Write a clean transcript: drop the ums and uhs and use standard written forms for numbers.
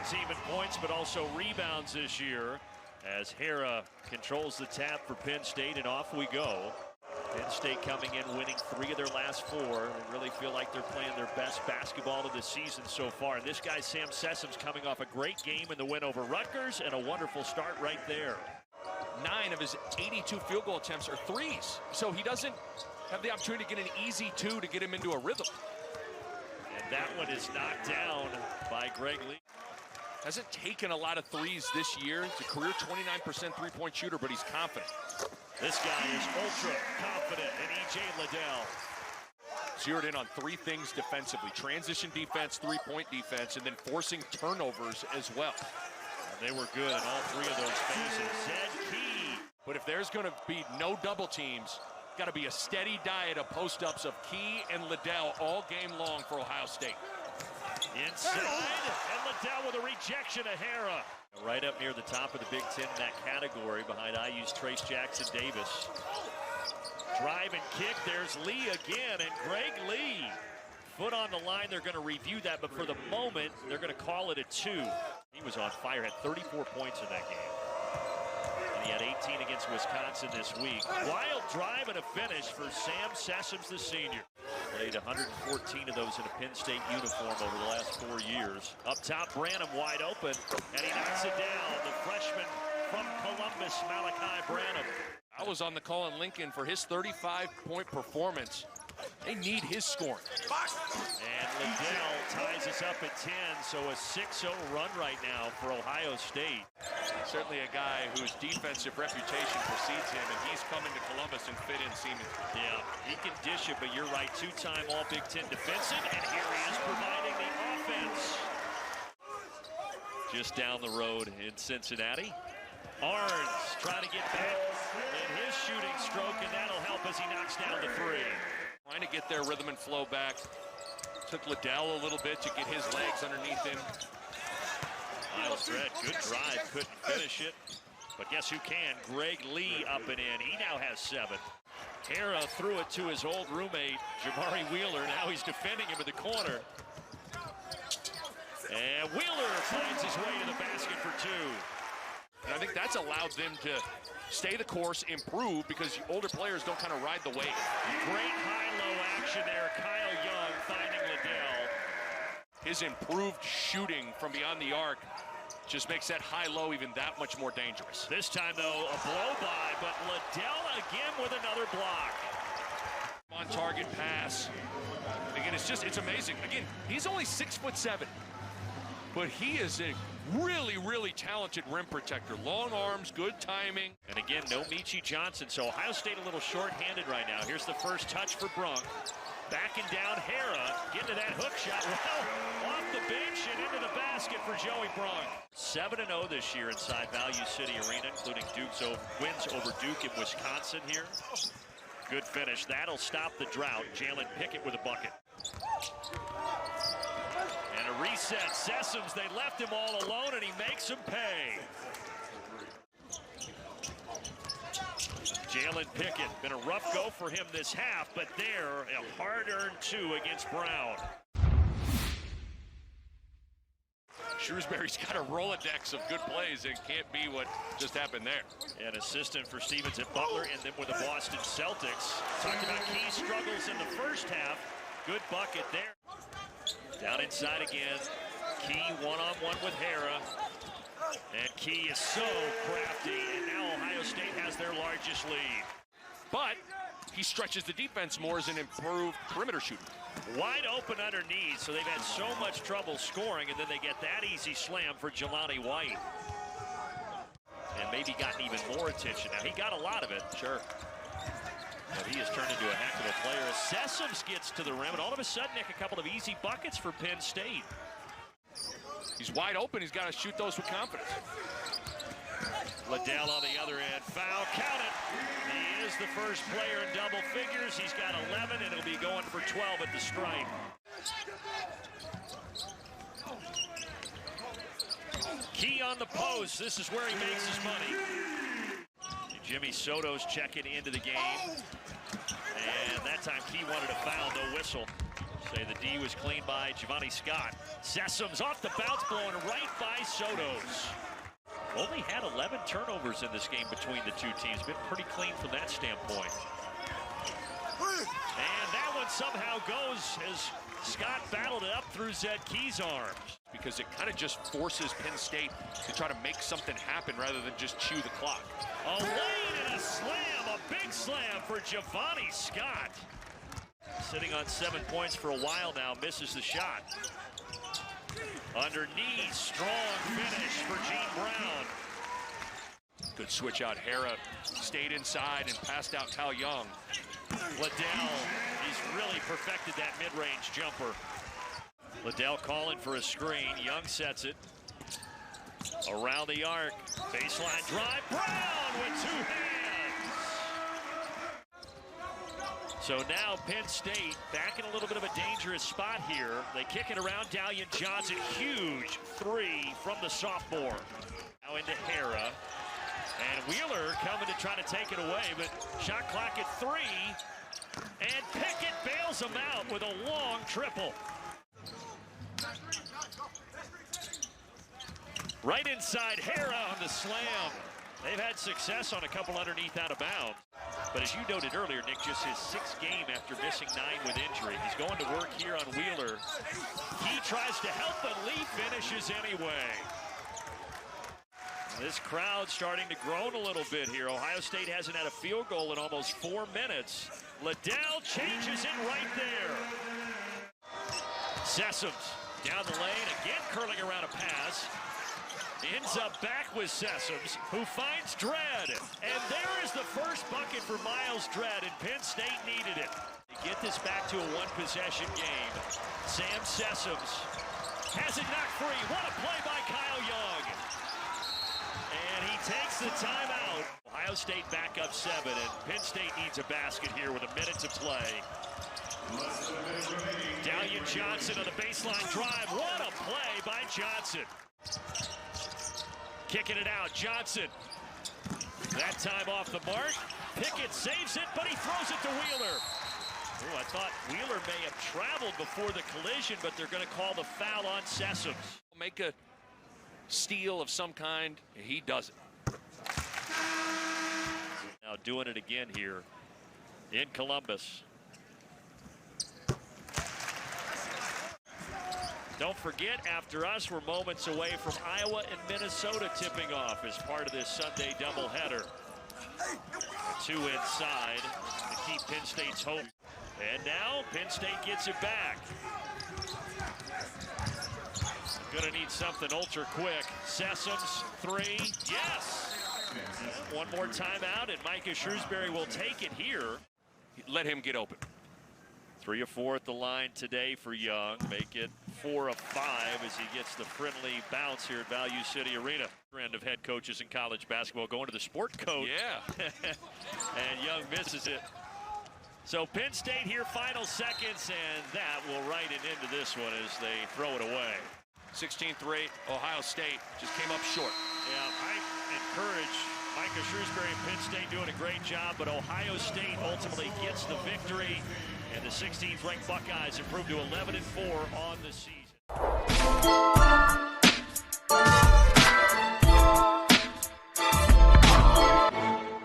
teams even points, but also rebounds this year as Hara controls the tap for Penn State, and off we go. Penn State coming in, winning 3 of their last 4. They really feel like they're playing their best basketball of the season so far. And this guy, Sam Sessom's, coming off a great game in the win over Rutgers, and a wonderful start right there. 9 of his 82 field goal attempts are threes. So he doesn't have the opportunity to get an easy 2 to get him into a rhythm. And that one is knocked down by Greg Lee. Hasn't taken a lot of threes this year. He's a career 29% three-point shooter, but he's confident. This guy is ultra confident in E.J. Liddell. Zeroed in on 3 things defensively: transition defense, three-point defense, and then forcing turnovers as well. And they were good in all 3 of those phases. Zed Key. But if there's going to be no double teams, got to be a steady diet of post-ups of Key and Liddell all game long for Ohio State. Inside, and Liddell with a rejection of Hara. Right up near the top of the Big Ten in that category behind IU's Trace Jackson-Davis. Drive and kick, there's Lee again, and Greg Lee. Foot on the line, they're going to review that, but for the moment, they're going to call it a 2. He was on fire, had 34 points in that game. And he had 18 against Wisconsin this week. Wild drive and a finish for Sam Sessoms, the senior. Played 114 of those in a Penn State uniform over the last 4 years. Up top, Branham wide open, and he knocks it down. The freshman from Columbus, Malachi Branham. I was on the call in Lincoln for his 35-point performance. They need his scoring. And Liddell ties us up at 10, so a 6-0 run right now for Ohio State. Certainly a guy whose defensive reputation precedes him, and he's coming to Columbus and fit in seamlessly. Yeah, he can dish it, but you're right, 2-time All-Big Ten defensive, and here he is providing the offense. Just down the road in Cincinnati. Arns trying to get back in his shooting stroke, and that'll help as he knocks down the 3. Trying to get their rhythm and flow back. Took Liddell a little bit to get his legs underneath him. Miles Dredd, good drive, couldn't finish it. But guess who can? Greg Lee up and in. He now has 7. Hara threw it to his old roommate, Jamari Wheeler. Now he's defending him in the corner. And Wheeler finds his way to the basket for 2. And I think that's allowed them to stay the course, improve, because older players don't kind of ride the wave. Great high-low action there. Kyle Young finding Liddell. His improved shooting from beyond the arc just makes that high-low even that much more dangerous. This time, though, a blow-by, but Liddell again with another block. On-target pass. Again, it's amazing. Again, he's only 6'7", but he is a really, really talented rim protector. Long arms, good timing. And again, no Michi Johnson, so Ohio State a little short-handed right now. Here's the first touch for Brunk. Backing down Hara, getting to that hook shot. Well, off the bench and into the basket for Joey Brunk. 7-0 this year inside Value City Arena, including wins over Duke in Wisconsin here. Good finish. That'll stop the drought. Jalen Pickett with a bucket. And a reset. Sessoms, they left him all alone, and he makes him pay. Jalen Pickett, been a rough go for him this half, but there, a hard-earned 2 against Brown. Shrewsbury's got a Rolodex of good plays, and can't be what just happened there. An assistant for Stevens at Butler, and then with the Boston Celtics. Talked about Key struggles in the first half. Good bucket there. Down inside again. Key one-on-one with Hara. And Key is so crafty, and now Ohio State has their largest lead. But he stretches the defense more as an improved perimeter shooter. Wide open underneath, so they've had so much trouble scoring, and then they get that easy slam for Jelani White. And maybe gotten even more attention. Now, he got a lot of it, sure. But he has turned into a heck of a player. As Sessoms gets to the rim, and all of a sudden, Nick, a couple of easy buckets for Penn State. He's wide open. He's got to shoot those with confidence. Liddell on the other end. Foul, count it. He is the first player in double figures. He's got 11, and he'll be going for 12 at the stripe. Key on the post. This is where he makes his money. Jimmy Soto's checking into the game. And that time Key wanted a foul, no whistle. Say the D was cleaned by Giovanni Scott. Sessum's off the bounce, blown right by Sotos. Only had 11 turnovers in this game between the two teams. Been pretty clean from that standpoint. And that one somehow goes as Scott battled it up through Zed Key's arms. Because it kind of just forces Penn State to try to make something happen rather than just chew the clock. A lane and a slam, a big slam for Giovanni Scott. Sitting on 7 points for a while now, misses the shot. Underneath, strong finish for Gene Brown. Good switch out. Hara stayed inside and passed out Tal Young. Liddell, he's really perfected that mid-range jumper. Liddell calling for a screen. Young sets it. Around the arc. Baseline drive. Brown with 2 hands. So now Penn State back in a little bit of a dangerous spot here. They kick it around. Dallion Johnson. Huge 3 from the sophomore. Now into Hara. And Wheeler coming to try to take it away, but shot clock at 3. And Pickett bails him out with a long triple. Right inside Hara on the slam. They've had success on a couple underneath out of bounds. But as you noted earlier, Nick, just his 6th game after missing 9 with injury. He's going to work here on Wheeler. He tries to help, but Lee finishes anyway. This crowd starting to groan a little bit here. Ohio State hasn't had a field goal in almost 4 minutes. Liddell changes it right there. Sessums down the lane, again curling around a pass. Ends up back with Sessums, who finds Dredd. And there is the first bucket for Miles Dredd, and Penn State needed it. To get this back to a 1-possession game. Sam Sessums has it knocked free. What a play by Kyle Young. And he takes the timeout. Ohio State back up 7, and Penn State needs a basket here with a minute to play. Dallion Johnson on the baseline drive. What a play by Johnson. Kicking it out, Johnson. That time off the mark. Pickett saves it, but he throws it to Wheeler. Ooh, I thought Wheeler may have traveled before the collision, but they're going to call the foul on Sessums. Make a steal of some kind. He does it. Now doing it again here in Columbus. Don't forget, after us, we're moments away from Iowa and Minnesota tipping off as part of this Sunday doubleheader. 2 inside to keep Penn State's hope. And now Penn State gets it back. Gonna need something ultra quick. Sessums, 3, yes! One more timeout, and Micah Shrewsbury will take it here. Let him get open. 3 of 4 at the line today for Young. Make it 4 of 5 as he gets the friendly bounce here at Value City Arena. Trend of head coaches in college basketball going to the sport coach. Yeah. And Young misses it. So Penn State here, final seconds, and that will write it into this one as they throw it away. 16-3, Ohio State just came up short. Yeah, I encourage Micah Shrewsbury and Penn State doing a great job, but Ohio State ultimately gets the victory. And the 16th ranked Buckeyes improved to 11-4 on the season.